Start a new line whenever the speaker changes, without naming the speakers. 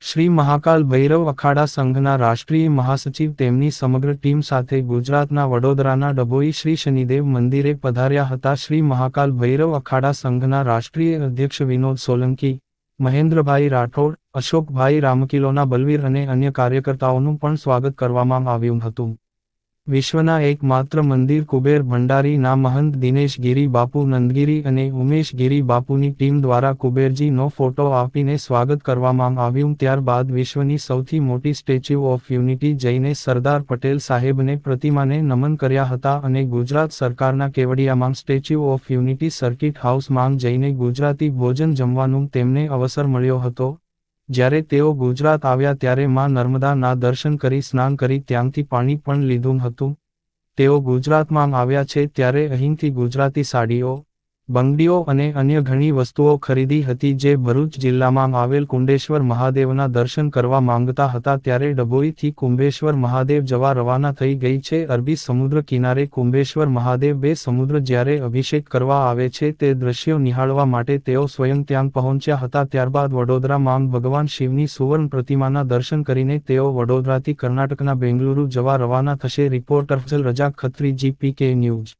શ્રી મહાકાલ ભૈરવ અખાડા સંઘના રાષ્ટ્રીય મહાસચિવ તેમની સમગ્ર ટીમ સાથે ગુજરાતના વડોદરાના ડભોઈ શ્રી શનિદેવ મંદિરે પધાર્યા હતા. શ્રી મહાકાલ ભૈરવ અખાડા સંઘના રાષ્ટ્રીય અધ્યક્ષ વિનોદ સોલંકી, મહેન્દ્રભાઈ રાઠોડ, અશોકભાઈ રામકિલોના બલવીર અને અન્ય કાર્યકર્તાઓનું પણ સ્વાગત કરવામાં આવ્યું હતું. વિશ્વના એકમાત્ર મંદિર કુબેર ભંડારી ના મહંત દિનેશ ગિરી બાપુ નંદગીરી અને ઉમેશ ગિરી બાપુની ટીમ દ્વારા કુબેરજીનો ફોટો આપીને સ્વાગત કરવામાં આવ્યું. ત્યારબાદ વિશ્વની સૌથી મોટી સ્ટેચ્યુ ઓફ યુનિટી જઈને સરદાર પટેલ સાહેબને પ્રતિમાને નમન કર્યા હતા અને ગુજરાત સરકારના કેવડિયામાં સ્ટેચ્યુ ઓફ યુનિટી સર્કિટ હાઉસમાં જઈને ગુજરાતી ભોજન જમવાનું તેમને અવસર મળ્યો હતો. જ્યારે તેઓ ગુજરાત આવ્યા ત્યારે માં નર્મદાના દર્શન કરી સ્નાન કરી ત્યાંથી પાણી પણ લીધું હતું. તેઓ ગુજરાતમાં આવ્યા છે ત્યારે અહીંથી ગુજરાતી સાડીઓ, બંગડીઓ અને અન્ય ઘણી વસ્તુઓ ખરીદી હતી જે ભરૂચ જિલ્લામાં આવેલ કુંડેશ્વર મહાદેવના દર્શન કરવા માંગતા હતા ત્યારે ડભોઈથી કુંભેશ્વર મહાદેવ જવા રવાના થઈ ગઈ છે. અરબી સમુદ્ર કિનારે કુંભેશ્વર મહાદેવ બે સમુદ્ર જ્યારે અભિષેક કરવા આવે છે તે દ્રશ્યો નિહાળવા માટે તેઓ સ્વયં ત્યાં પહોંચ્યા હતા. ત્યારબાદ વડોદરામાં ભગવાન શિવની સુવર્ણ પ્રતિમાના દર્શન કરીને તેઓ વડોદરાથી કર્ણાટકના બેંગલુરુ જવા રવાના થશે. રિપોર્ટર અફઝલ રજા ખત્રી, GPK ન્યૂઝ.